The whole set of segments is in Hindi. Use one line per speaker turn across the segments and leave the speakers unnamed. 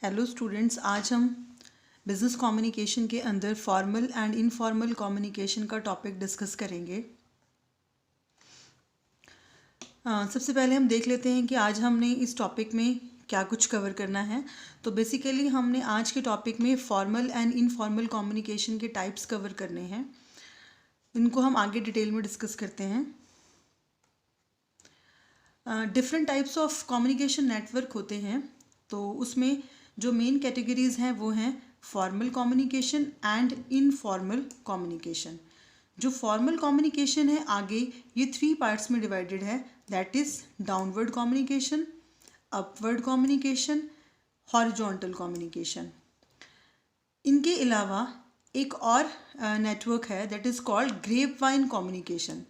हेलो स्टूडेंट्स, आज हम बिजनेस कम्युनिकेशन के अंदर फॉर्मल एंड इनफॉर्मल कम्युनिकेशन का टॉपिक डिस्कस करेंगे। सबसे पहले हम देख लेते हैं कि आज हमने इस टॉपिक में क्या कुछ कवर करना है। तो बेसिकली हमने आज के टॉपिक में फॉर्मल एंड इनफॉर्मल कम्युनिकेशन के टाइप्स कवर करने हैं। इनको हम आगे डिटेल में डिस्कस करते हैं। Different types of communication network होते हैं, तो उसमें जो मेन कैटेगरीज हैं वो हैं formal communication and informal communication. जो फॉर्मल कम्युनिकेशन है आगे ये 3 पार्ट्स में डिवाइडेड है, that is downward communication, upward communication, horizontal communication. इनके अलावा एक और नेटवर्क है that is called grapevine communication.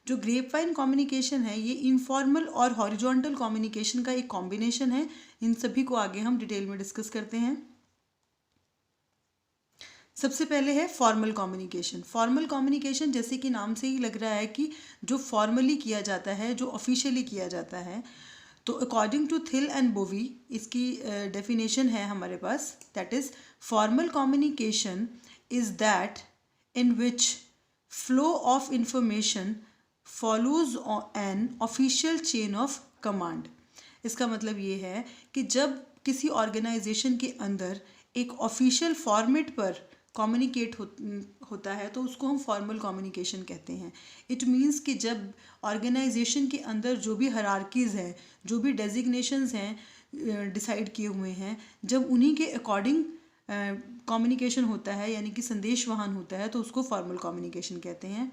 जो ग्रेपवाइन कम्युनिकेशन है ये इनफॉर्मल और हॉरिजॉन्टल कम्युनिकेशन का एक कॉम्बिनेशन है। इन सभी को आगे हम डिटेल में डिस्कस करते हैं। सबसे पहले है फॉर्मल कम्युनिकेशन। फॉर्मल कम्युनिकेशन जैसे कि नाम से ही लग रहा है कि जो फॉर्मली किया जाता है, जो ऑफिशियली किया जाता है। तो according to Thill and Bovee इसकी डेफिनेशन है हमारे पास, that is formal communication is that in which flow of information follows an official chain of command. इसका मतलब ये है कि जब किसी ऑर्गेनाइजेशन के अंदर एक ऑफिशियल फॉर्मेट पर कम्युनिकेट होता है तो उसको हम फॉर्मल कम्युनिकेशन कहते हैं। इट मीन्स कि जब ऑर्गेनाइजेशन के अंदर जो भी हायरार्कीज़ हैं, जो भी डेजिग्नेशंस हैं डिसाइड किए हुए हैं, जब उन्हीं के अकॉर्डिंग कम्युनिकेशन होता है यानी कि संदेश वहन होता है तो उसको फॉर्मल कम्युनिकेशन कहते हैं।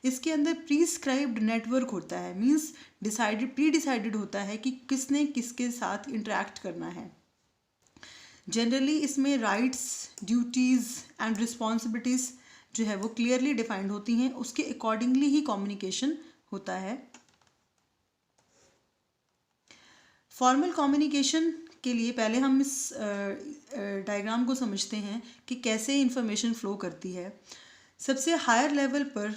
इसके अंदर प्रीस्क्राइब्ड नेटवर्क होता है, मीन्स प्री डिसाइडेड होता है कि किसने किसके साथ इंटरेक्ट करना है। जनरली इसमें राइट्स, ड्यूटीज़ एंड रिस्पॉन्सिबिलिटीज़ जो है वो क्लियरली डिफाइंड होती हैं, उसके अकॉर्डिंगली ही कम्युनिकेशन होता है। फॉर्मल कम्युनिकेशन के लिए पहले हम इस डायग्राम को समझते हैं कि कैसे इंफॉर्मेशन फ़्लो करती है। सबसे हायर लेवल पर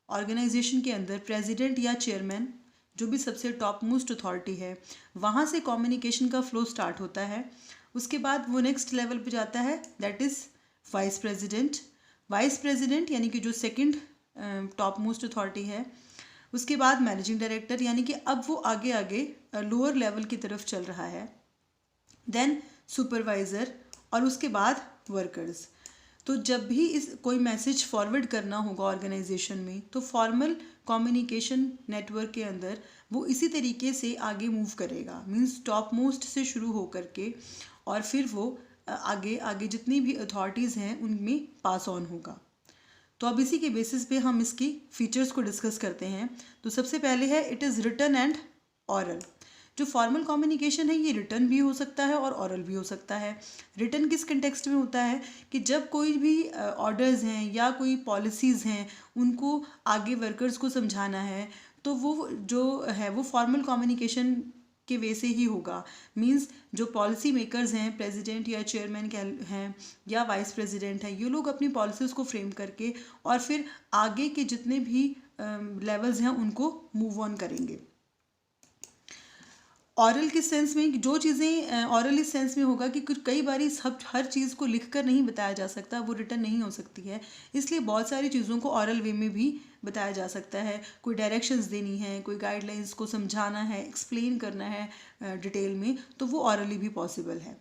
ऑर्गेनाइजेशन के अंदर प्रेसिडेंट या चेयरमैन, जो भी सबसे टॉप मोस्ट अथॉरिटी है, वहाँ से कम्युनिकेशन का फ़्लो स्टार्ट होता है। उसके बाद वो नेक्स्ट लेवल पे जाता है, that is vice president. Vice president यानी कि जो सेकंड टॉप मोस्ट अथॉरिटी है। उसके बाद मैनेजिंग डायरेक्टर, यानी कि अब वो आगे आगे लोअर लेवल की तरफ चल रहा है। देन सुपरवाइज़र और उसके बाद वर्कर्स। तो जब भी इस कोई मैसेज फॉरवर्ड करना होगा ऑर्गेनाइजेशन में तो फॉर्मल कम्युनिकेशन नेटवर्क के अंदर वो इसी तरीके से आगे मूव करेगा, मींस टॉप मोस्ट से शुरू हो करके और फिर वो आगे आगे जितनी भी अथॉरिटीज़ हैं उनमें पास ऑन होगा। तो अब इसी के बेसिस पे हम इसकी फीचर्स को डिस्कस करते हैं। तो सबसे पहले है it is written and oral. जो फॉर्मल कम्युनिकेशन है ये रिटन भी हो सकता है और ऑरल भी हो सकता है। रिटन किस कंटेक्स्ट में होता है कि जब कोई भी ऑर्डर्स हैं या कोई पॉलिसीज़ हैं उनको आगे वर्कर्स को समझाना है तो वो जो है वो फॉर्मल कम्युनिकेशन के वे से ही होगा। मींस जो पॉलिसी मेकर्स हैं, प्रेसिडेंट या चेयरमैन हैं या वाइस प्रेसिडेंट हैं, ये लोग अपनी पॉलिसीज़ को फ्रेम करके और फिर आगे के जितने भी लेवल्स हैं उनको मूव ऑन करेंगे। ऑरल किस सेंस में, जो चीज़ें ऑरल इस सेंस में होगा कि कुछ कई बार सब हर चीज़ को लिखकर नहीं बताया जा सकता, वो रिटन नहीं हो सकती है, इसलिए बहुत सारी चीज़ों को ऑरल वे में भी बताया जा सकता है। कोई डायरेक्शंस देनी है, कोई गाइडलाइंस को समझाना है, एक्सप्लेन करना है डिटेल में, तो वो ऑरली भी पॉसिबल है।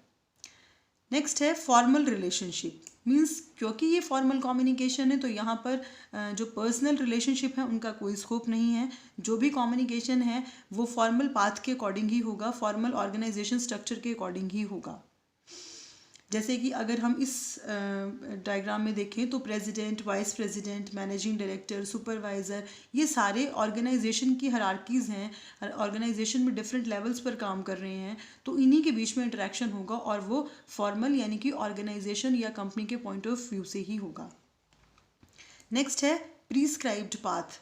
नेक्स्ट है फॉर्मल रिलेशनशिप। मीन्स क्योंकि ये फॉर्मल कम्युनिकेशन है तो यहाँ पर जो पर्सनल रिलेशनशिप है उनका कोई स्कोप नहीं है। जो भी कम्युनिकेशन है वो फॉर्मल पाथ के अकॉर्डिंग ही होगा, फॉर्मल ऑर्गेनाइजेशन स्ट्रक्चर के अकॉर्डिंग ही होगा। जैसे कि अगर हम इस डायग्राम में देखें तो president, vice president, managing director, supervisor, ये सारे ऑर्गेनाइजेशन की हायरार्कीज़ हैं, ऑर्गेनाइजेशन में डिफरेंट लेवल्स पर काम कर रहे हैं, तो इन्हीं के बीच में इंटरेक्शन होगा और वो फॉर्मल यानी कि ऑर्गेनाइजेशन या कंपनी के पॉइंट ऑफ व्यू से ही होगा। नेक्स्ट है प्रीस्क्राइब्ड पाथ।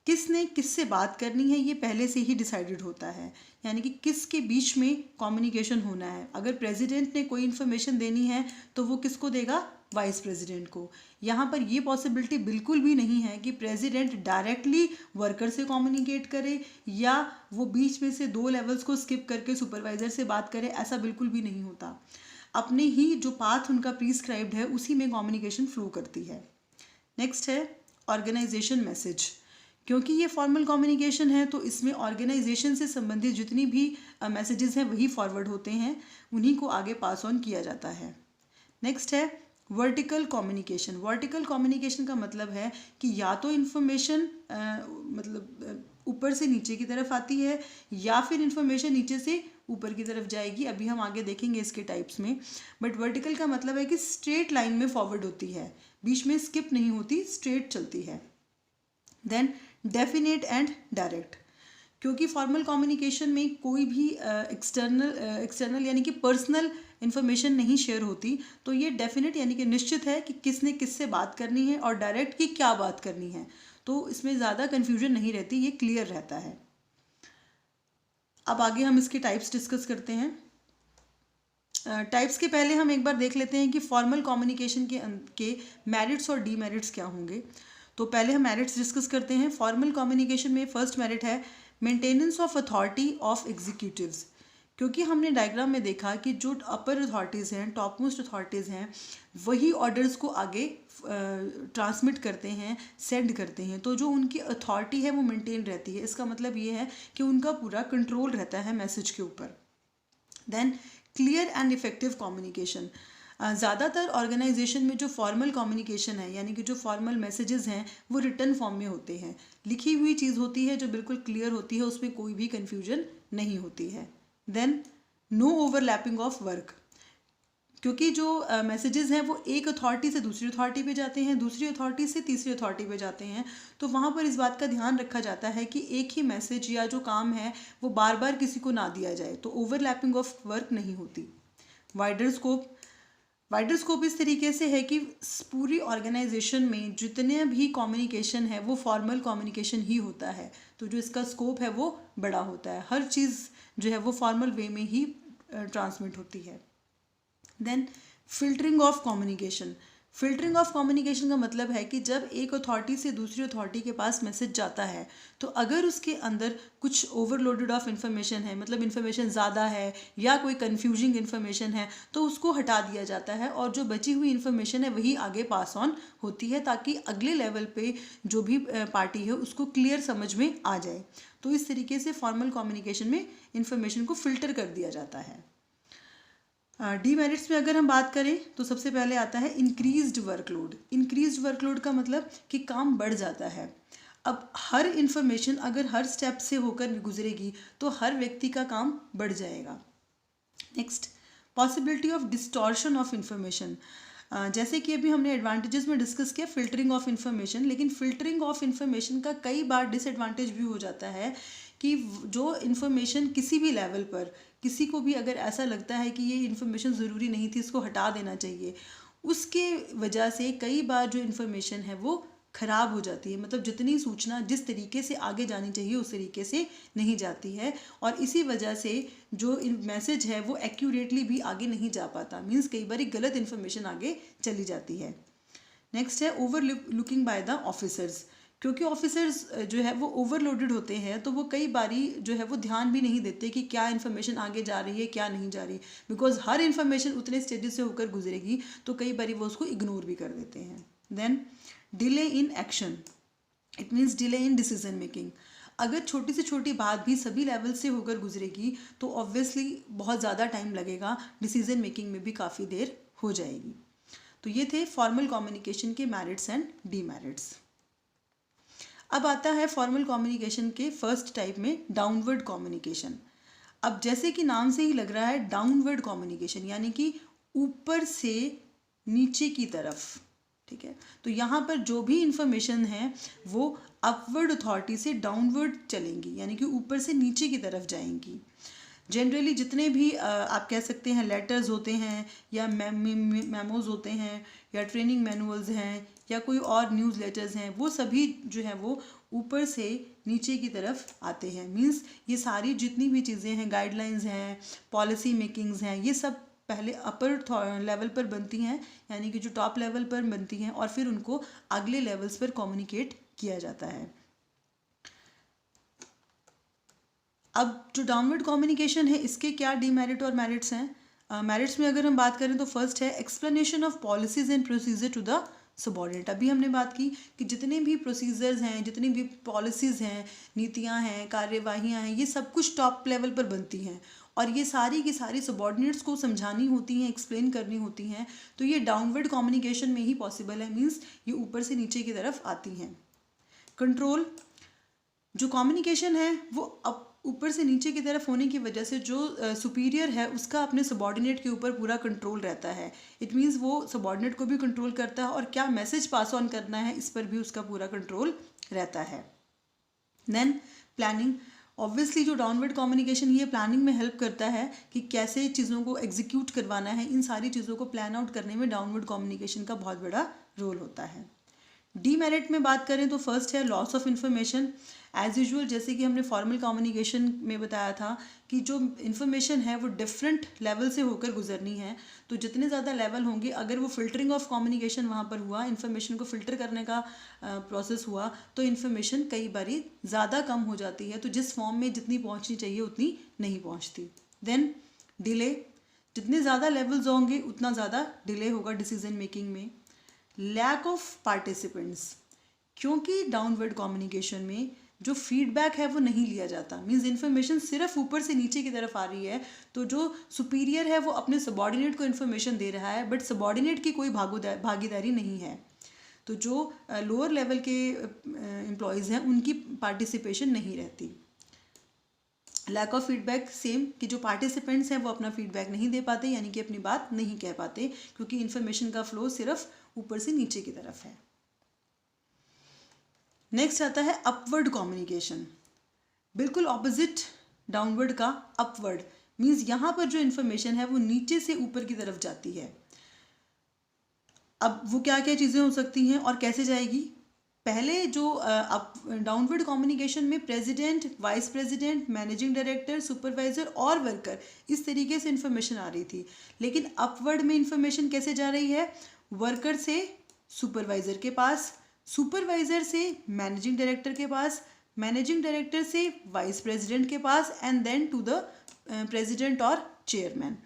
किसने किससे बात करनी है ये पहले से ही डिसाइडेड होता है, यानी कि किसके बीच में कम्युनिकेशन होना है। अगर प्रेसिडेंट ने कोई इन्फॉर्मेशन देनी है तो वो किसको देगा, वाइस प्रेसिडेंट को। यहाँ पर ये पॉसिबिलिटी बिल्कुल भी नहीं है कि प्रेसिडेंट डायरेक्टली वर्कर से कम्युनिकेट करे या वो बीच में से 2 लेवल्स को स्किप करके सुपरवाइजर से बात करे, ऐसा बिल्कुल भी नहीं होता। अपने ही जो पाथ उनका प्रिस्क्राइब्ड है उसी में कम्युनिकेशन फ्लो करती है। नेक्स्ट है ऑर्गेनाइजेशन मैसेज। क्योंकि ये फॉर्मल कम्युनिकेशन है तो इसमें ऑर्गेनाइजेशन से संबंधित जितनी भी मैसेजेस हैं वही फॉरवर्ड होते हैं, उन्हीं को आगे पास ऑन किया जाता है। नेक्स्ट है वर्टिकल कम्युनिकेशन। वर्टिकल कम्युनिकेशन का मतलब है कि या तो इन्फॉर्मेशन ऊपर से नीचे की तरफ आती है या फिर इन्फॉर्मेशन नीचे से ऊपर की तरफ जाएगी। अभी हम आगे देखेंगे इसके टाइप्स में। बट वर्टिकल का मतलब है कि स्ट्रेट लाइन में फॉरवर्ड होती है, बीच में स्किप नहीं होती, स्ट्रेट चलती है। Then definite and direct. क्योंकि फॉर्मल कम्युनिकेशन में कोई भी एक्सटर्नल यानी कि पर्सनल इन्फॉर्मेशन नहीं शेयर होती, तो ये डेफिनेट यानी कि निश्चित है कि किसने किससे बात करनी है, और डायरेक्ट की क्या बात करनी है, तो इसमें ज़्यादा कन्फ्यूजन नहीं रहती, ये क्लियर रहता है। अब आगे हम इसके टाइप्स डिस्कस करते हैं। टाइप्स के पहले हम एक बार देख लेते हैं कि फॉर्मल कम्युनिकेशन के मेरिट्स और डीमेरिट्स क्या होंगे। तो पहले हम मेरिट्स डिस्कस करते हैं। फॉर्मल कम्युनिकेशन में फर्स्ट मेरिट है maintenance of authority of executives. क्योंकि हमने डायग्राम में देखा कि जो अपर अथॉरिटीज़ हैं, टॉप मोस्ट अथॉरिटीज़ हैं, वही ऑर्डर्स को आगे ट्रांसमिट करते हैं, सेंड करते हैं। तो जो उनकी अथॉरिटी है वो मेंटेन रहती है। इसका मतलब ये है कि उनका पूरा कंट्रोल रहता है मैसेज के ऊपर। Then clear and effective communication. ज़्यादातर ऑर्गेनाइजेशन में जो फॉर्मल कम्युनिकेशन है यानी कि जो फॉर्मल मैसेजेस हैं वो रिटन फॉर्म में होते हैं, लिखी हुई चीज़ होती है जो बिल्कुल क्लियर होती है, उसमें कोई भी कन्फ्यूजन नहीं होती है। Then no overlapping of work. क्योंकि जो मैसेजेस हैं वो एक अथॉरिटी से दूसरी अथॉरिटी पे जाते हैं, दूसरी अथॉरिटी से तीसरी अथॉरिटी पे जाते हैं, तो वहाँ पर इस बात का ध्यान रखा जाता है कि एक ही मैसेज या जो काम है वो बार बार किसी को ना दिया जाए, तो ओवरलैपिंग ऑफ वर्क नहीं होती। वाइडर स्कोप इस तरीके से है कि पूरी ऑर्गेनाइजेशन में जितने भी कम्युनिकेशन है वो फॉर्मल कम्युनिकेशन ही होता है, तो जो इसका स्कोप है वो बड़ा होता है। हर चीज़ जो है वो फॉर्मल वे में ही ट्रांसमिट होती है। Then filtering of communication. Filtering of communication का मतलब है कि जब एक अथॉरिटी से दूसरी अथॉरिटी के पास मैसेज जाता है तो अगर उसके अंदर कुछ ओवरलोडेड ऑफ इन्फॉर्मेशन है, मतलब इन्फॉर्मेशन ज़्यादा है या कोई कन्फ्यूजिंग इन्फॉर्मेशन है, तो उसको हटा दिया जाता है और जो बची हुई इन्फॉर्मेशन है वही आगे पास ऑन होती है, ताकि अगले लेवल पे जो भी पार्टी है उसको क्लियर समझ में आ जाए। तो इस तरीके से फॉर्मल कम्युनिकेशन में इन्फॉर्मेशन को फिल्टर कर दिया जाता है। डीमेरिट्स में अगर हम बात करें तो सबसे पहले आता है इंक्रीज्ड वर्कलोड। इंक्रीज्ड वर्कलोड का मतलब कि काम बढ़ जाता है। अब हर इन्फॉर्मेशन अगर हर स्टेप से होकर गुजरेगी तो हर व्यक्ति का काम बढ़ जाएगा। Next, possibility of distortion of information. जैसे कि अभी हमने एडवांटेजेस में डिस्कस किया फिल्टरिंग ऑफ इन्फॉर्मेशन, लेकिन फिल्टरिंग ऑफ इन्फॉर्मेशन का कई बार डिसएडवांटेज भी हो जाता है कि जो इन्फॉर्मेशन किसी भी लेवल पर किसी को भी अगर ऐसा लगता है कि ये इन्फॉर्मेशन ज़रूरी नहीं थी, इसको हटा देना चाहिए, उसके वजह से कई बार जो इन्फॉर्मेशन है वो ख़राब हो जाती है। मतलब जितनी सूचना जिस तरीके से आगे जानी चाहिए उस तरीके से नहीं जाती है, और इसी वजह से जो मैसेज है वो एक्यूरेटली भी आगे नहीं जा पाता। मीन्स कई बार गलत इन्फॉर्मेशन आगे चली जाती है। नेक्स्ट है over looking by the officers. क्योंकि ऑफिसर्स जो है वो ओवरलोडेड होते हैं तो वो कई बारी जो है वो ध्यान भी नहीं देते कि क्या इन्फॉर्मेशन आगे जा रही है क्या नहीं जा रही, बिकॉज हर इन्फॉर्मेशन उतने स्टेजेस से होकर गुजरेगी तो कई बारी वो उसको इग्नोर भी कर देते हैं। Then delay in action, it means delay in decision making. अगर छोटी से छोटी बात भी सभी लेवल से होकर गुजरेगी तो ऑब्वियसली बहुत ज़्यादा टाइम लगेगा, डिसीजन मेकिंग में भी काफ़ी देर हो जाएगी। तो ये थे फॉर्मल कम्युनिकेशन के मेरिट्स एंड डीमेरिट्स। अब आता है फॉर्मल कम्युनिकेशन के फर्स्ट टाइप में डाउनवर्ड कम्युनिकेशन। अब जैसे कि नाम से ही लग रहा है डाउनवर्ड कम्युनिकेशन यानी कि ऊपर से नीचे की तरफ, ठीक है। तो यहाँ पर जो भी इंफॉर्मेशन है वो अपवर्ड अथॉरिटी से डाउनवर्ड चलेंगी यानी कि ऊपर से नीचे की तरफ जाएंगी। जनरली जितने भी आप कह सकते हैं लेटर्स होते हैं या मेमोज होते हैं या ट्रेनिंग मैनुअल्स हैं या कोई और न्यूज़ लेटर्स हैं, वो सभी जो है वो ऊपर से नीचे की तरफ आते हैं। मींस ये सारी जितनी भी चीज़ें हैं, गाइडलाइंस हैं, पॉलिसी मेकिंग्स हैं, ये सब पहले अपर लेवल पर बनती हैं, यानी कि जो टॉप लेवल पर बनती हैं, और फिर उनको अगले लेवल्स पर कम्युनिकेट किया जाता है। अब जो डाउनवर्ड कम्युनिकेशन है, इसके क्या डीमेरिट और मेरिट्स हैं? मेरिट्स में अगर हम बात करें तो फर्स्ट है explanation of policies and procedure to the subordinate. अभी हमने बात की कि जितने भी प्रोसीजर्स हैं, जितनी भी पॉलिसीज़ हैं, नीतियां हैं, कार्यवाहियां हैं, ये सब कुछ टॉप लेवल पर बनती हैं और ये सारी की सारी सबॉर्डिनेट्स को समझानी होती हैं, एक्सप्लेन करनी होती हैं। तो ये डाउनवर्ड कम्युनिकेशन में ही पॉसिबल है, मीन्स ये ऊपर से नीचे की तरफ आती हैं। कंट्रोल, जो कम्युनिकेशन है वो अब ऊपर से नीचे की तरफ होने की वजह से जो सुपीरियर है उसका अपने सबॉर्डिनेट के ऊपर पूरा कंट्रोल रहता है। इट मीन्स वो सबॉर्डिनेट को भी कंट्रोल करता है और क्या मैसेज पास ऑन करना है इस पर भी उसका पूरा कंट्रोल रहता है। देन प्लानिंग, ऑब्वियसली जो डाउनवर्ड कम्युनिकेशन ये प्लानिंग में हेल्प करता है कि कैसे चीज़ों को एग्जीक्यूट करवाना है। इन सारी चीज़ों को प्लान आउट करने में डाउनवर्ड कम्युनिकेशन का बहुत बड़ा रोल होता है। डीमेरिट में बात करें तो फर्स्ट है loss of information. As usual जैसे कि हमने फॉर्मल कम्युनिकेशन में बताया था कि जो इन्फॉर्मेशन है वो डिफरेंट लेवल से होकर गुजरनी है, तो जितने ज़्यादा लेवल होंगे, अगर वो फिल्टरिंग ऑफ कम्युनिकेशन वहाँ पर हुआ, इन्फॉर्मेशन को फिल्टर करने का प्रोसेस हुआ, तो इन्फॉर्मेशन कई बारी ज़्यादा कम हो जाती है, तो जिस फॉर्म में जितनी पहुँचनी चाहिए उतनी नहीं पहुँचती। देन डिले, जितने ज़्यादा लेवल्स होंगे उतना ज़्यादा डिले होगा डिसीजन मेकिंग में। लैक ऑफ पार्टिसिपेंट्स, क्योंकि डाउनवर्ड कम्युनिकेशन में जो फीडबैक है वो नहीं लिया जाता, मीन्स इन्फॉर्मेशन सिर्फ ऊपर से नीचे की तरफ आ रही है, तो जो सुपीरियर है वो अपने सबॉर्डिनेट को इन्फॉर्मेशन दे रहा है, बट सबॉर्डिनेट की कोई भागीदारी नहीं है। तो जो लोअर लेवल के एम्प्लॉयज़ हैं उनकी पार्टिसिपेशन नहीं रहती। लैक ऑफ फीडबैक सेम, कि जो पार्टिसिपेंट्स हैं वो अपना फीडबैक नहीं दे पाते, यानी कि अपनी बात नहीं कह पाते, क्योंकि इन्फॉर्मेशन का फ्लो सिर्फ ऊपर से नीचे की तरफ है। नेक्स्ट आता है अपवर्ड कम्युनिकेशन, बिल्कुल ऑपोजिट डाउनवर्ड का अपवर्ड, मीन्स यहाँ पर जो इन्फॉर्मेशन है वो नीचे से ऊपर की तरफ जाती है। अब वो क्या क्या चीज़ें हो सकती हैं और कैसे जाएगी? पहले जो डाउनवर्ड कम्युनिकेशन में president, vice president, managing director, supervisor और वर्कर, इस तरीके से इन्फॉर्मेशन आ रही थी, लेकिन अपवर्ड में इन्फॉर्मेशन कैसे जा रही है? वर्कर से सुपरवाइजर के पास, सुपरवाइजर से मैनेजिंग डायरेक्टर के पास, मैनेजिंग डायरेक्टर से वाइस प्रेसिडेंट के पास, and then to the president और चेयरमैन।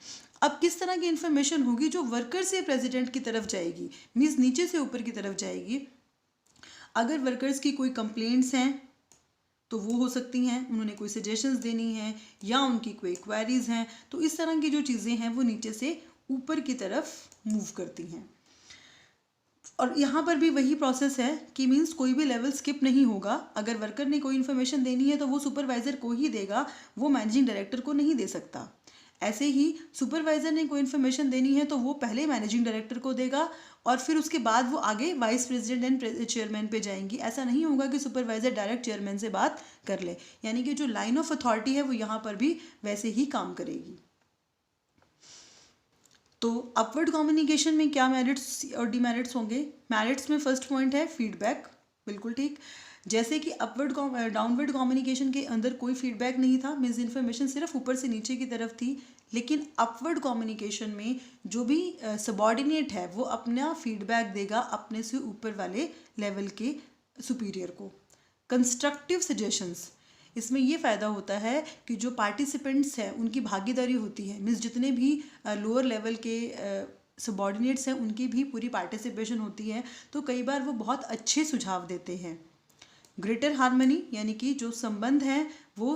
अब किस तरह की इन्फॉर्मेशन होगी जो वर्कर से प्रेसिडेंट की तरफ जाएगी, मीन्स नीचे से ऊपर की तरफ जाएगी। अगर वर्कर्स की कोई कंप्लेंट्स हैं तो वो हो सकती हैं, उन्होंने कोई सजेशंस देनी है या उनकी कोई क्वेरीज हैं, तो इस तरह की जो चीज़ें हैं वो नीचे से ऊपर की तरफ मूव करती हैं। और यहाँ पर भी वही प्रोसेस है कि मीन्स कोई भी लेवल स्किप नहीं होगा। अगर वर्कर ने कोई इन्फॉर्मेशन देनी है तो वो सुपरवाइज़र को ही देगा, वो मैनेजिंग डायरेक्टर को नहीं दे सकता। ऐसे ही सुपरवाइज़र ने कोई इन्फॉर्मेशन देनी है तो वो पहले मैनेजिंग डायरेक्टर को देगा और फिर उसके बाद वो आगे वाइस प्रेसिडेंट एंड चेयरमैन पे जाएंगी। ऐसा नहीं होगा कि सुपरवाइज़र डायरेक्ट चेयरमैन से बात कर ले, यानी कि जो लाइन ऑफ अथॉरिटी है वो यहाँ पर भी वैसे ही काम करेगी। तो अपवर्ड कम्युनिकेशन में क्या मेरिट्स और डीमेरिट्स होंगे? मेरिट्स में फर्स्ट पॉइंट है फीडबैक, बिल्कुल ठीक। जैसे कि डाउनवर्ड कम्युनिकेशन के अंदर कोई फीडबैक नहीं था, मीन्स इन्फॉर्मेशन सिर्फ ऊपर से नीचे की तरफ थी, लेकिन अपवर्ड कम्युनिकेशन में जो भी सबॉर्डिनेट है वो अपना फीडबैक देगा अपने से ऊपर वाले लेवल के सुपीरियर को। कंस्ट्रक्टिव सजेशंस, इसमें ये फ़ायदा होता है कि जो पार्टिसिपेंट्स हैं उनकी भागीदारी होती है, मीन्स जितने भी लोअर लेवल के सबॉर्डिनेट्स हैं उनकी भी पूरी पार्टिसिपेशन होती है, तो कई बार वो बहुत अच्छे सुझाव देते हैं। ग्रेटर हार्मनी, यानी कि जो संबंध हैं वो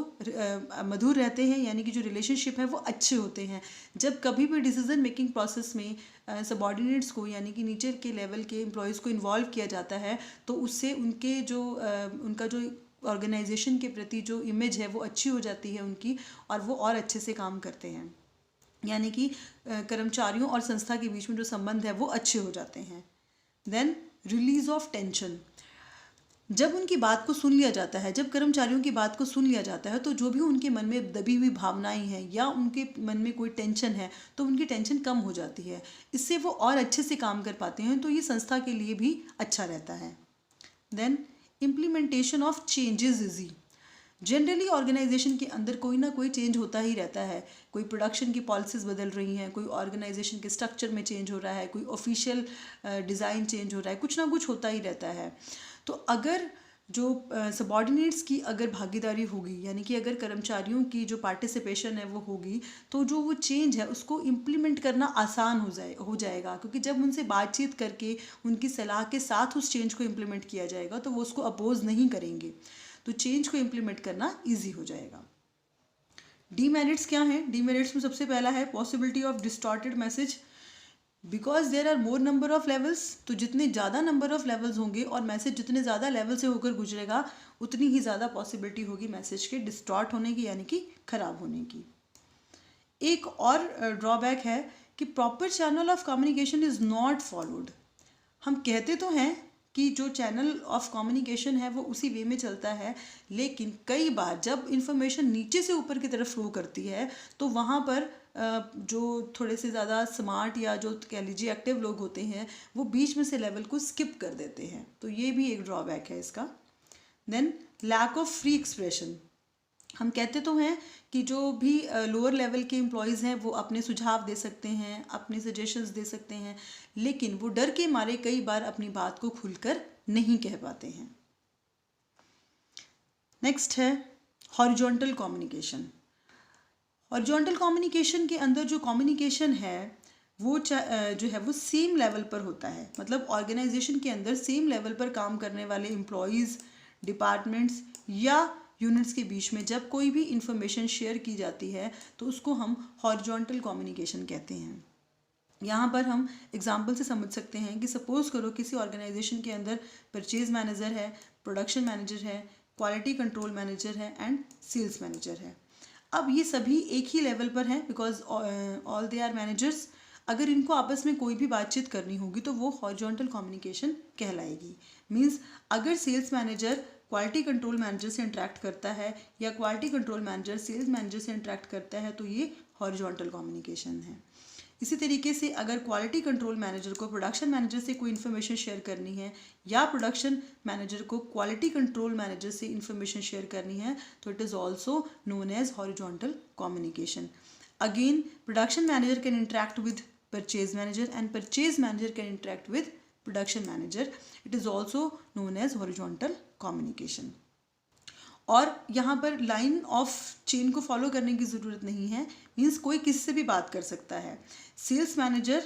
मधुर रहते हैं, यानी कि जो रिलेशनशिप है वो अच्छे होते हैं। जब कभी भी डिसीजन मेकिंग प्रोसेस में सबॉर्डिनेट्स को, यानी कि नीचे के लेवल के एम्प्लॉयज़ को इन्वॉल्व किया जाता है, तो उससे उनके जो उनका जो ऑर्गेनाइजेशन के प्रति जो इमेज है वो अच्छी हो जाती है उनकी, और वो और अच्छे से काम करते हैं, यानी कि कर्मचारियों और संस्था के बीच में जो संबंध है वो अच्छे हो जाते हैं। देन रिलीज ऑफ टेंशन, जब उनकी बात को सुन लिया जाता है, जब कर्मचारियों की बात को सुन लिया जाता है, तो जो भी उनके मन में दबी हुई भावनाएं हैं या उनके मन में कोई टेंशन है तो उनकी टेंशन कम हो जाती है। इससे वो और अच्छे से काम कर पाते हैं, तो ये संस्था के लिए भी अच्छा रहता है। Then implementation of changes easy. Generally organisation के अंदर कोई ना कोई चेंज होता ही रहता है। कोई प्रोडक्शन की पॉलिसीज़ बदल रही हैं, कोई ऑर्गेनाइजेशन के स्ट्रक्चर में चेंज हो रहा है, कोई ऑफिशियल डिज़ाइन चेंज हो रहा है, कुछ ना कुछ होता ही रहता है। तो अगर जो सबॉर्डिनेट्स की अगर भागीदारी होगी, यानी कि अगर कर्मचारियों की जो पार्टिसिपेशन है वो होगी, तो जो वो चेंज है उसको इम्प्लीमेंट करना आसान हो जाएगा, क्योंकि जब उनसे बातचीत करके उनकी सलाह के साथ उस चेंज को इम्प्लीमेंट किया जाएगा तो वो उसको अपोज नहीं करेंगे, तो चेंज को इम्प्लीमेंट करना ईजी हो जाएगा। डीमेरिट्स क्या हैं? डीमेरिट्स में सबसे पहला है possibility of distorted message, because there are more number of levels. तो जितने ज़्यादा नंबर ऑफ लेवल्स होंगे और मैसेज जितने ज़्यादा लेवल से होकर गुजरेगा, उतनी ही ज़्यादा पॉसिबिलिटी होगी मैसेज के डिस्टॉर्ट होने की, यानी कि खराब होने की। एक और ड्रॉबैक है कि proper channel of communication is not followed. हम कहते तो हैं कि जो चैनल ऑफ कम्युनिकेशन है वो उसी वे में चलता है, लेकिन कई बार जब इंफॉर्मेशन नीचे से ऊपर की तरफ फ्लो करती है तो वहाँ पर जो थोड़े से ज़्यादा स्मार्ट या जो कह लीजिए एक्टिव लोग होते हैं वो बीच में से लेवल को स्किप कर देते हैं, तो ये भी एक ड्रॉबैक है इसका। Then lack of free expression. हम कहते तो हैं कि जो भी लोअर लेवल के एम्प्लॉयज़ हैं वो अपने सुझाव दे सकते हैं, अपने सजेशंस दे सकते हैं, लेकिन वो डर के मारे कई बार अपनी बात को खुलकर नहीं कह पाते हैं। नेक्स्ट है हॉरिजॉन्टल कम्युनिकेशन। हॉरिजॉन्टल कम्युनिकेशन के अंदर जो कम्युनिकेशन है वो जो है वो सेम लेवल पर होता है, मतलब ऑर्गेनाइजेशन के अंदर सेम लेवल पर काम करने वाले एम्प्लॉयज़, डिपार्टमेंट्स या यूनिट्स के बीच में जब कोई भी इंफॉर्मेशन शेयर की जाती है तो उसको हम हॉरिजॉन्टल कम्युनिकेशन कहते हैं। यहाँ पर हम एग्जाम्पल से समझ सकते हैं कि सपोज़ करो किसी ऑर्गेनाइजेशन के अंदर परचेज मैनेजर है, प्रोडक्शन मैनेजर है, क्वालिटी कंट्रोल मैनेजर है एंड सेल्स मैनेजर है। अब ये सभी एक ही लेवल पर हैं because all they are managers. अगर इनको आपस में कोई भी बातचीत करनी होगी तो वो हॉरिजॉन्टल कम्युनिकेशन कहलाएगी। मीन्स अगर sales manager quality control manager से इंटरेक्ट करता है या quality control manager sales manager से इंटरेक्ट करता है तो ये हॉरिजॉन्टल कम्युनिकेशन है। इसी तरीके से अगर क्वालिटी कंट्रोल मैनेजर को प्रोडक्शन मैनेजर से कोई इन्फॉर्मेशन शेयर करनी है या प्रोडक्शन मैनेजर को क्वालिटी कंट्रोल मैनेजर से इन्फॉर्मेशन शेयर करनी है तो it is also known as horizontal communication. Again production manager can interact with purchase manager and purchase manager can interact with production manager, it is also known as horizontal communication. और यहाँ पर लाइन ऑफ चेन को फॉलो करने की ज़रूरत नहीं है, मीन्स कोई किसी से भी बात कर सकता है। सेल्स मैनेजर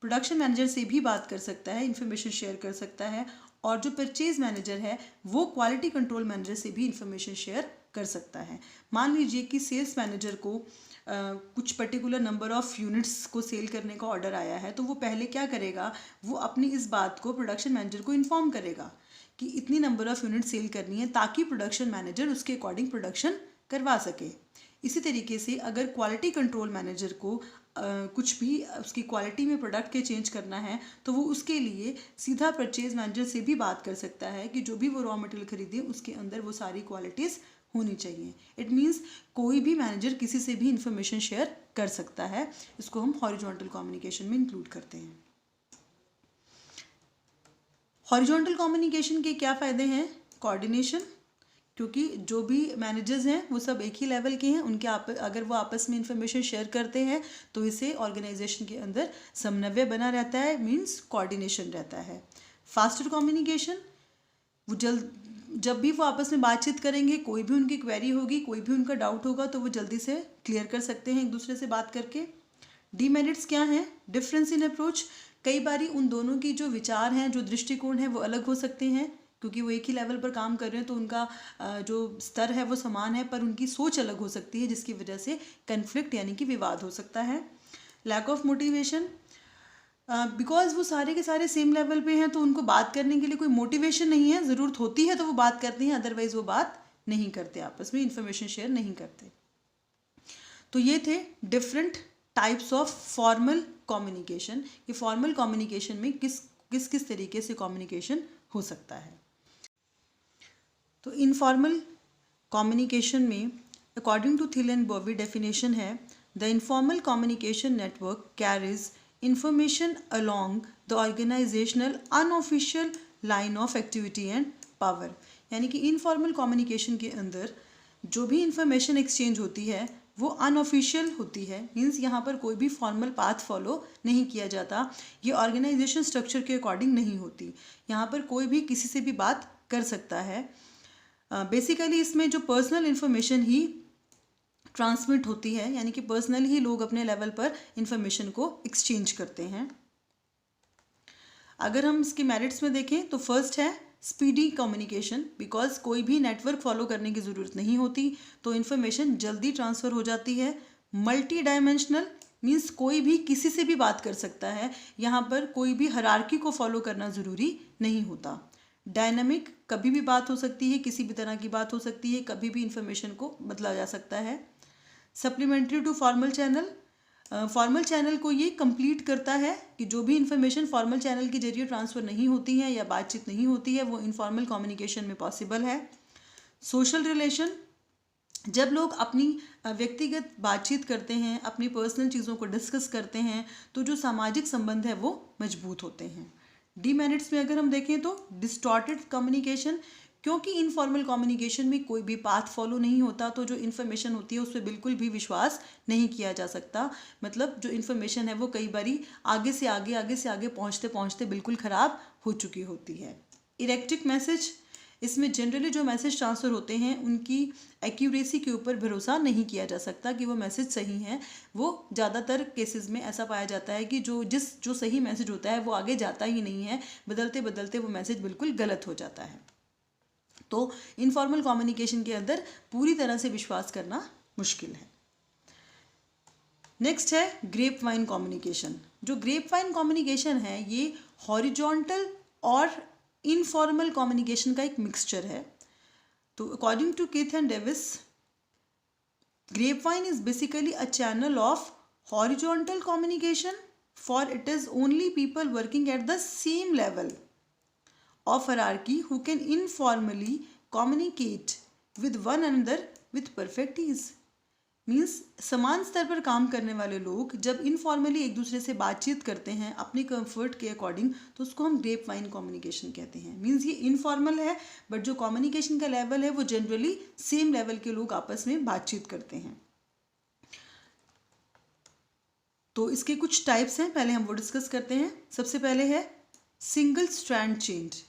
प्रोडक्शन मैनेजर से भी बात कर सकता है, इन्फॉर्मेशन शेयर कर सकता है, और जो परचेज मैनेजर है वो क्वालिटी कंट्रोल मैनेजर से भी इन्फॉर्मेशन शेयर कर सकता है। मान लीजिए कि सेल्स मैनेजर को कुछ पर्टिकुलर नंबर ऑफ़ यूनिट्स को सेल करने का ऑर्डर आया है, तो वो पहले क्या करेगा, वो अपनी इस बात को प्रोडक्शन मैनेजर को इन्फॉर्म करेगा कि इतनी नंबर ऑफ़ यूनिट सेल करनी है, ताकि प्रोडक्शन मैनेजर उसके अकॉर्डिंग प्रोडक्शन करवा सके। इसी तरीके से अगर क्वालिटी कंट्रोल मैनेजर को कुछ भी उसकी क्वालिटी में प्रोडक्ट के चेंज करना है तो वो उसके लिए सीधा परचेज मैनेजर से भी बात कर सकता है कि जो भी वो रॉ मटेरियल खरीदे उसके अंदर वो सारी क्वालिटीज़ होनी चाहिए। इट मीन्स कोई भी मैनेजर किसी से भी इंफॉर्मेशन शेयर कर सकता है। इसको हम हॉरिजॉन्टल कम्युनिकेशन में इंक्लूड करते हैं। हॉरिजॉन्टल कम्युनिकेशन के क्या फ़ायदे हैं? कोऑर्डिनेशन, क्योंकि जो भी मैनेजर्स हैं वो सब एक ही लेवल के हैं, उनके अगर वो आपस में इंफॉर्मेशन शेयर करते हैं तो इससे ऑर्गेनाइजेशन के अंदर समन्वय बना रहता है, मीन्स कोऑर्डिनेशन रहता है। फास्टर कम्युनिकेशन, वो जब भी वो आपस में बातचीत करेंगे, कोई भी उनकी क्वेरी होगी, कोई भी उनका डाउट होगा तो वो जल्दी से क्लियर कर सकते हैं एक दूसरे से बात करके। डीमेरिट्स क्या हैं? डिफरेंस इन अप्रोच, कई बारी उन दोनों की जो विचार हैं, जो दृष्टिकोण हैं वो अलग हो सकते हैं, क्योंकि वो एक ही लेवल पर काम कर रहे हैं तो उनका जो स्तर है वो समान है पर उनकी सोच अलग हो सकती है, जिसकी वजह से कन्फ्लिक्ट यानी कि विवाद हो सकता है। लैक ऑफ मोटिवेशन, बिकॉज वो सारे के सारे सेम लेवल पे हैं तो उनको बात करने के लिए कोई मोटिवेशन नहीं है, ज़रूरत होती है तो वो बात करते हैं, अदरवाइज वो बात नहीं करते, आपस में इंफॉर्मेशन शेयर नहीं करते। तो ये थे different types of formal communication, कि फॉर्मल कम्युनिकेशन में किस किस तरीके से कम्युनिकेशन हो सकता है। तो इनफॉर्मल कम्युनिकेशन में according to Thill and Bovee definition है, the informal communication network carries information along the organisational unofficial line of activity and power. यानी कि इनफॉर्मल कम्युनिकेशन के अंदर जो भी इंफॉर्मेशन एक्सचेंज होती है वो अनऑफिशियल होती है, मीन्स यहाँ पर कोई भी फॉर्मल पाथ फॉलो नहीं किया जाता, ये ऑर्गेनाइजेशन स्ट्रक्चर के अकॉर्डिंग नहीं होती, यहाँ पर कोई भी किसी से भी बात कर सकता है। बेसिकली इसमें जो पर्सनल इन्फॉर्मेशन ही ट्रांसमिट होती है, यानी कि पर्सनली ही लोग अपने लेवल पर इंफॉर्मेशन को एक्सचेंज करते हैं। अगर हम इसके मेरिट्स में देखें तो फर्स्ट है स्पीडी कम्युनिकेशन, बिकॉज कोई भी नेटवर्क फॉलो करने की ज़रूरत नहीं होती, तो इन्फॉर्मेशन जल्दी ट्रांसफ़र हो जाती है। मल्टी डायमेंशनल मीन्स कोई भी किसी से भी बात कर सकता है, यहाँ पर कोई भी हायरार्की को फॉलो करना ज़रूरी नहीं होता। डायनामिक, कभी भी बात हो सकती है, किसी भी तरह की बात हो सकती है, कभी भी इंफॉर्मेशन को बदला जा सकता है। Supplementary to formal channel, formal channel को ये कंप्लीट करता है कि जो भी इंफॉर्मेशन फॉर्मल चैनल के जरिए ट्रांसफ़र नहीं होती है या बातचीत नहीं होती है वो इनफॉर्मल कम्युनिकेशन में पॉसिबल है। सोशल रिलेशन, जब लोग अपनी व्यक्तिगत बातचीत करते हैं, अपनी पर्सनल चीज़ों को डिस्कस करते हैं, तो जो सामाजिक संबंध है वो मजबूत होते हैं। डीमेरिट्स में अगर हम देखें तो डिस्टॉर्टेड कम्युनिकेशन, क्योंकि इनफॉर्मल कम्युनिकेशन में कोई भी पाथ फॉलो नहीं होता, तो जो इन्फॉर्मेशन होती है उस पर बिल्कुल भी विश्वास नहीं किया जा सकता। मतलब जो इन्फॉर्मेशन है वो कई बारी आगे से आगे पहुंचते पहुंचते बिल्कुल ख़राब हो चुकी होती है। इरेक्टिक मैसेज, इसमें जनरली जो मैसेज ट्रांसफ़र होते हैं उनकी एक्यूरेसी के ऊपर भरोसा नहीं किया जा सकता कि वो मैसेज सही है। वो ज़्यादातर केसेस में ऐसा पाया जाता है कि जो सही मैसेज होता है वो आगे जाता ही नहीं है, बदलते बदलते वो मैसेज बिल्कुल गलत हो जाता है। तो इनफॉर्मल कम्युनिकेशन के अंदर पूरी तरह से विश्वास करना मुश्किल है। नेक्स्ट है ग्रेप वाइन कम्युनिकेशन। जो ग्रेप वाइन कम्युनिकेशन है ये हॉरिजॉन्टल और इनफॉर्मल कम्युनिकेशन का एक मिक्सचर है। तो according to Keith and Davis, grape vine is basically a channel of horizontal communication, for it is only people working at the same level of hierarchy who can informally communicate with one another with perfect ease। Means समान स्तर पर काम करने वाले लोग जब इनफॉर्मली एक दूसरे से बातचीत करते हैं अपने कंफर्ट के अकॉर्डिंग, तो उसको हम ग्रेप वाइन कम्युनिकेशन कहते हैं। मीन्स ये इनफॉर्मल है, बट जो कम्युनिकेशन का लेवल है वो जनरली सेम लेवल के लोग आपस में बातचीत करते हैं। तो इसके कुछ टाइप्स हैं, पहले हम वो डिस्कस करते हैं। सबसे पहले है सिंगल स्ट्रैंड चेंज।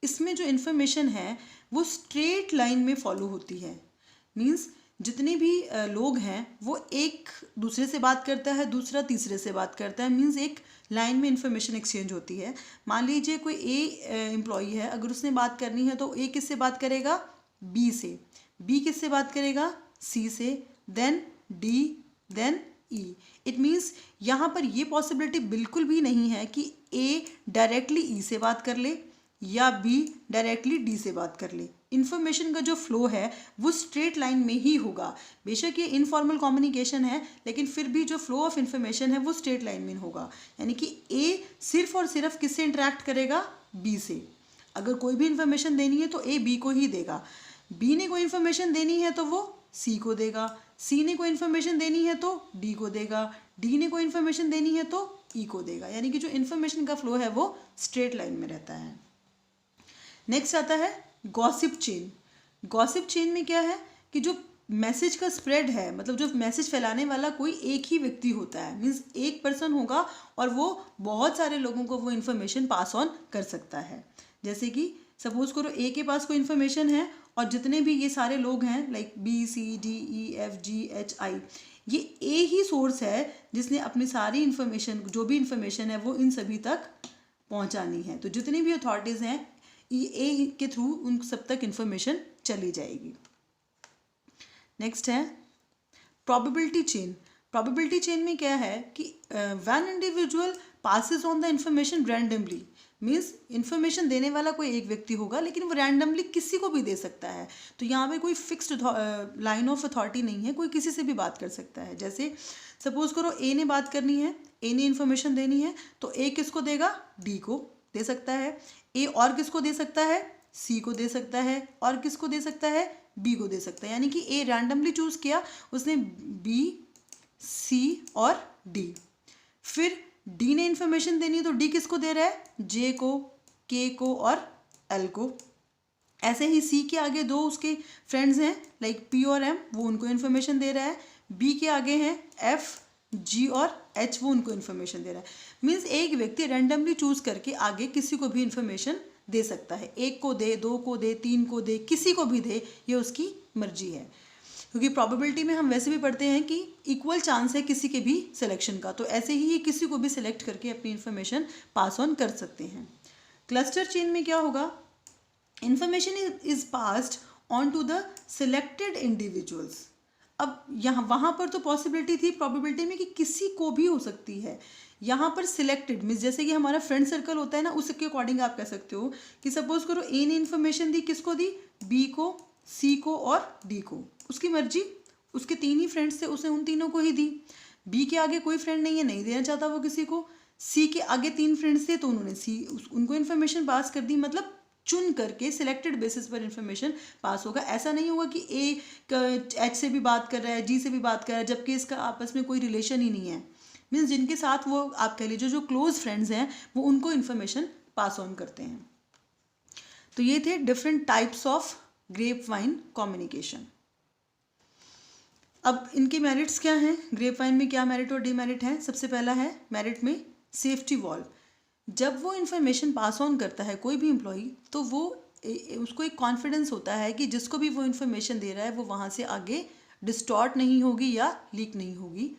इसमें जो इन्फॉर्मेशन है वो स्ट्रेट लाइन में फॉलो होती है। मीन्स जितने भी लोग हैं वो एक दूसरे से बात करता है, दूसरा तीसरे से बात करता है, मीन्स एक लाइन में इन्फॉर्मेशन एक्सचेंज होती है। मान लीजिए कोई ए एम्प्लॉई है, अगर उसने बात करनी है तो ए किससे बात करेगा, बी से, बी किससे बात करेगा, सी से, then D, then E. It means यहाँ पर ये पॉसिबिलिटी बिल्कुल भी नहीं है कि ए डायरेक्टली ई से बात कर ले या बी डायरेक्टली डी से बात कर ले। इन्फॉर्मेशन का जो फ्लो है वो स्ट्रेट लाइन में ही होगा। बेशक ये इनफॉर्मल कम्युनिकेशन है, लेकिन फिर भी जो फ्लो ऑफ इन्फॉर्मेशन है वो स्ट्रेट लाइन में होगा। यानी कि ए सिर्फ और सिर्फ किससे इंटरेक्ट करेगा, बी से। अगर कोई भी इन्फॉर्मेशन देनी है तो ए बी को ही देगा, बी ने कोई इन्फॉर्मेशन देनी है तो वो सी को देगा, सी ने कोई इन्फॉर्मेशन देनी है तो डी को देगा, डी ने कोई इन्फॉर्मेशन देनी है तो ई को देगा। यानी कि जो इन्फॉर्मेशन का फ्लो है वो स्ट्रेट लाइन में रहता है। नेक्स्ट आता है गॉसिप चेन। गॉसिप चेन में क्या है कि जो मैसेज का स्प्रेड है, मतलब जो मैसेज फैलाने वाला कोई एक ही व्यक्ति होता है, मीन्स एक पर्सन होगा और वो बहुत सारे लोगों को वो इन्फॉर्मेशन पास ऑन कर सकता है। जैसे कि सपोज करो ए के पास कोई इन्फॉर्मेशन है और जितने भी ये सारे लोग हैं like B C D E F G H I, ये ए ही सोर्स है जिसने अपनी सारी इन्फॉर्मेशन, जो भी इन्फॉर्मेशन है वो इन सभी तक पहुंचानी है। तो जितनी भी अथॉरिटीज़ हैं ए के थ्रू उन सब तक इन्फॉर्मेशन चली जाएगी। नेक्स्ट है प्रोबेबिलिटी चेन। प्रोबेबिलिटी चेन में क्या है कि when individual passes on the information randomly, means information देने वाला कोई एक व्यक्ति होगा लेकिन वो रैंडमली किसी को भी दे सकता है। तो यहाँ पे कोई फिक्स्ड लाइन ऑफ अथॉरिटी नहीं है, कोई किसी से भी बात कर सकता है। जैसे सपोज करो ए ने बात करनी है, ए ने इन्फॉर्मेशन देनी है, तो ए किसको देगा, डी को दे सकता है। ए और किसको दे सकता है, सी को दे सकता है और किसको दे सकता है, बी को दे सकता है। यानी कि ए रैंडमली चूज किया उसने, बी, सी और डी। फिर डी ने इंफॉर्मेशन देनी है तो डी किसको दे रहा है, जे को, के को और एल को। ऐसे ही सी के आगे दो उसके फ्रेंड्स हैं लाइक पी और एम, वो उनको इन्फॉर्मेशन दे रहा है। बी के आगे हैं एफ, जी और एच, वो उनको इन्फॉर्मेशन दे रहा है। मीन्स एक व्यक्ति रैंडमली चूज करके आगे किसी को भी इन्फॉर्मेशन दे सकता है, एक को दे, दो को दे, तीन को दे, किसी को भी दे, ये उसकी मर्जी है। क्योंकि प्रोबेबिलिटी में हम वैसे भी पढ़ते हैं कि इक्वल चांस है किसी के भी सिलेक्शन का, तो ऐसे ही ये किसी को भी सिलेक्ट करके अपनी इन्फॉर्मेशन पास ऑन कर सकते हैं। क्लस्टर चेन में क्या होगा, information is passed on to the selected individuals. अब यहाँ वहाँ पर तो पॉसिबिलिटी थी प्रोबेबिलिटी में कि किसी को भी हो सकती है, यहाँ पर सिलेक्टेड मीन्स जैसे कि हमारा फ्रेंड सर्कल होता है ना, उसके अकॉर्डिंग आप कह सकते हो कि सपोज करो ए ने इन्फॉर्मेशन दी, किसको दी, बी को, सी को और डी को, उसकी मर्जी, उसके तीन ही फ्रेंड्स थे, उसने उन तीनों को ही दी। बी के आगे कोई फ्रेंड नहीं है, नहीं देना चाहता वो किसी को। सी के आगे तीन फ्रेंड्स थे तो उन्होंने उनको इन्फॉर्मेशन पास कर दी, मतलब चुन करके सिलेक्टेड बेसिस पर इन्फॉर्मेशन पास होगा। ऐसा नहीं होगा कि ए एच से भी बात कर रहा है, जी से भी बात कर रहा है, जबकि इसका आपस में कोई रिलेशन ही नहीं है। मीन्स जिनके साथ वो आप कह लीजिए जो क्लोज फ्रेंड्स हैं वो उनको इन्फॉर्मेशन पास ऑन करते हैं। तो ये थे different types of grape vine communication. अब इनके मेरिट्स क्या हैं, ग्रेप वाइन में क्या मेरिट और डीमेरिट है। सबसे पहला है मेरिट में सेफ्टी वॉल। जब वो इन्फॉर्मेशन पास ऑन करता है कोई भी एम्प्लॉई, तो वो उसको एक कॉन्फिडेंस होता है कि जिसको भी वो इन्फॉर्मेशन दे रहा है वो वहाँ से आगे डिस्टॉर्ट नहीं होगी या लीक नहीं होगी।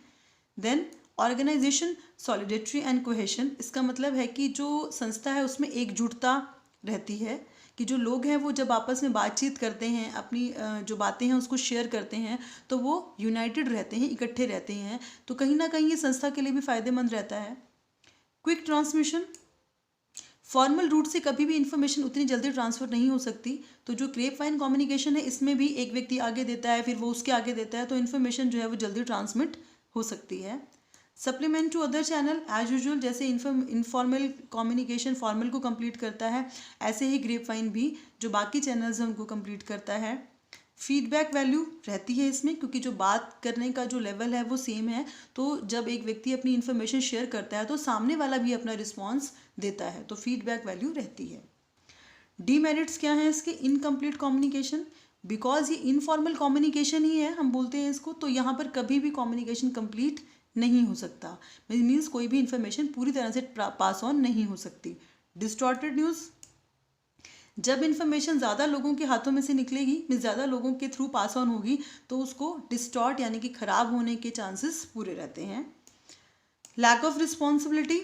Then organisation solidarity and cohesion, इसका मतलब है कि जो संस्था है उसमें एकजुटता रहती है, कि जो लोग हैं वो जब आपस में बातचीत करते हैं, अपनी जो बातें हैं उसको शेयर करते हैं, तो वो यूनाइटेड रहते हैं, इकट्ठे रहते हैं, तो कहीं ना कहीं ये संस्था के लिए भी फ़ायदेमंद रहता है। क्विक ट्रांसमिशन, फॉर्मल रूट से कभी भी इंफॉर्मेशन उतनी जल्दी ट्रांसफ़र नहीं हो सकती, तो जो ग्रेप वाइन कम्युनिकेशन है इसमें भी एक व्यक्ति आगे देता है, फिर वो उसके आगे देता है, तो इन्फॉर्मेशन जो है वो जल्दी ट्रांसमिट हो सकती है। Supplement to other channel as usual, जैसे इनफॉर्मल कम्युनिकेशन फॉर्मल को कंप्लीट करता है, ऐसे ही ग्रेप वाइन भी जो बाकी चैनल्स हैं उनको कंप्लीट करता है। फीडबैक वैल्यू रहती है इसमें, क्योंकि जो बात करने का जो लेवल है वो सेम है, तो जब एक व्यक्ति अपनी इन्फॉर्मेशन शेयर करता है तो सामने वाला भी अपना रिस्पॉन्स देता है, तो फीडबैक वैल्यू रहती है। डीमेरिट्स क्या हैं इसके, इनकम्प्लीट कम्युनिकेशन, बिकॉज ये इनफॉर्मल कम्युनिकेशन ही है, हम बोलते हैं इसको, तो यहाँ पर कभी भी कम्युनिकेशन कंप्लीट नहीं हो सकता, मीन्स कोई भी इंफॉर्मेशन पूरी तरह से पास ऑन नहीं हो सकती। डिस्टॉर्टेड न्यूज़, जब इन्फॉर्मेशन ज़्यादा लोगों के हाथों में से निकलेगी, मीन्स ज़्यादा लोगों के थ्रू पास ऑन होगी, तो उसको डिस्टॉर्ट यानी कि ख़राब होने के चांसेस पूरे रहते हैं। लैक ऑफ रिस्पॉन्सिबिलिटी,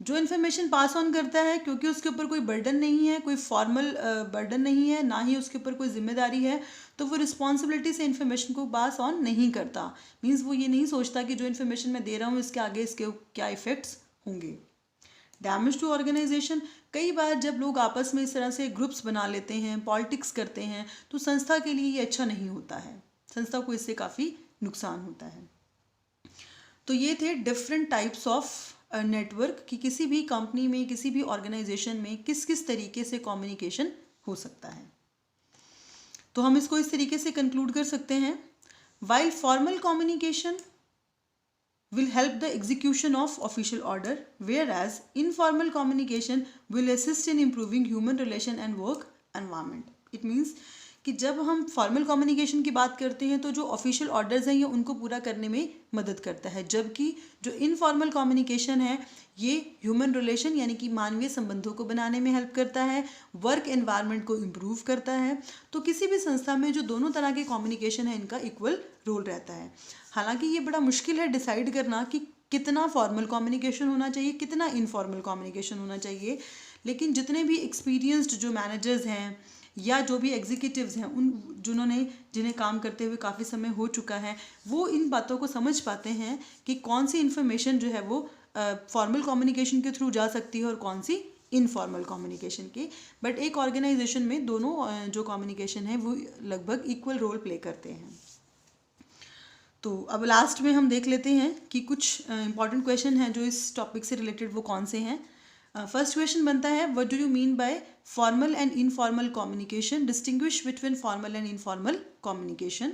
जो इन्फॉर्मेशन पास ऑन करता है क्योंकि उसके ऊपर कोई बर्डन नहीं है, कोई फॉर्मल बर्डन नहीं है, ना ही उसके ऊपर कोई जिम्मेदारी है, तो वो रिस्पॉन्सिबिलिटी से इन्फॉर्मेशन को पास ऑन नहीं करता, मीन्स वो ये नहीं सोचता कि जो इन्फॉर्मेशन मैं दे रहा हूँ इसके आगे इसके क्या इफ़ेक्ट्स होंगे। डैमेज टू ऑर्गेनाइजेशन, कई बार जब लोग आपस में इस तरह से ग्रुप्स बना लेते हैं, पॉलिटिक्स करते हैं, तो संस्था के लिए ये अच्छा नहीं होता है, संस्था को इससे काफ़ी नुकसान होता है। तो ये थे डिफरेंट टाइप्स ऑफ नेटवर्क कि किसी भी कंपनी में, किसी भी ऑर्गेनाइजेशन में किस किस तरीके से कम्युनिकेशन हो सकता है। तो हम इसको इस तरीके से कंक्लूड कर सकते हैं, while formal communication will help the execution of official order, whereas informal communication will assist in improving human relation and work environment. It means कि जब हम फॉर्मल कम्युनिकेशन की बात करते हैं तो जो ऑफिशियल ऑर्डर्स हैं ये उनको पूरा करने में मदद करता है, जबकि जो इनफॉर्मल कम्युनिकेशन है ये ह्यूमन रिलेशन यानी कि मानवीय संबंधों को बनाने में हेल्प करता है, वर्क एनवायरनमेंट को इम्प्रूव करता है। तो किसी भी संस्था में जो दोनों तरह के कम्युनिकेशन है इनका इक्वल रोल रहता है। हालांकि ये बड़ा मुश्किल है डिसाइड करना कि कितना फॉर्मल कम्युनिकेशन होना चाहिए, कितना इनफॉर्मल कम्युनिकेशन होना चाहिए, लेकिन जितने भी एक्सपीरियंस्ड जो मैनेजर्स हैं या जो भी एग्जीक्यूटिव्स हैं, उन जिन्हें काम करते हुए काफ़ी समय हो चुका है, वो इन बातों को समझ पाते हैं कि कौन सी इन्फॉर्मेशन जो है वो फॉर्मल कम्युनिकेशन के थ्रू जा सकती है और कौन सी इनफॉर्मल कम्युनिकेशन की। बट एक ऑर्गेनाइजेशन में दोनों जो कम्युनिकेशन है वो लगभग इक्वल रोल प्ले करते हैं। तो अब लास्ट में हम देख लेते हैं कि कुछ इंपॉर्टेंट क्वेश्चन हैं जो इस टॉपिक से रिलेटेड वो कौन से हैं। फर्स्ट क्वेश्चन बनता है, what do you mean by formal and informal communication, distinguish between formal and informal communication.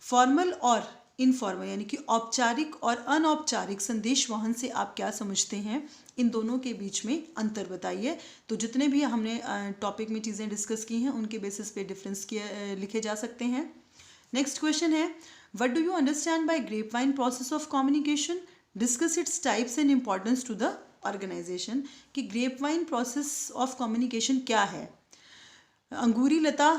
Formal और इनफॉर्मल यानी कि औपचारिक और अनौपचारिक संदेश वहन से आप क्या समझते हैं, इन दोनों के बीच में अंतर बताइए। तो जितने भी हमने टॉपिक में चीज़ें डिस्कस की हैं उनके बेसिस पे डिफरेंस लिखे जा सकते हैं। नेक्स्ट क्वेश्चन है, what do you understand by grapevine process of communication, discuss its types and importance to the organisation. कि grapevine process of communication क्या है, अंगूरी लता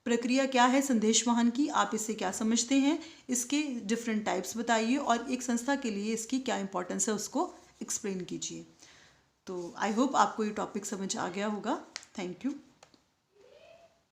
प्रक्रिया क्या है संदेशवहन की, आप इससे क्या समझते हैं, इसके डिफरेंट टाइप्स बताइए और एक संस्था के लिए इसकी क्या इंपॉर्टेंस है उसको एक्सप्लेन कीजिए। तो आई होप आपको ये टॉपिक समझ आ गया होगा। Thank you.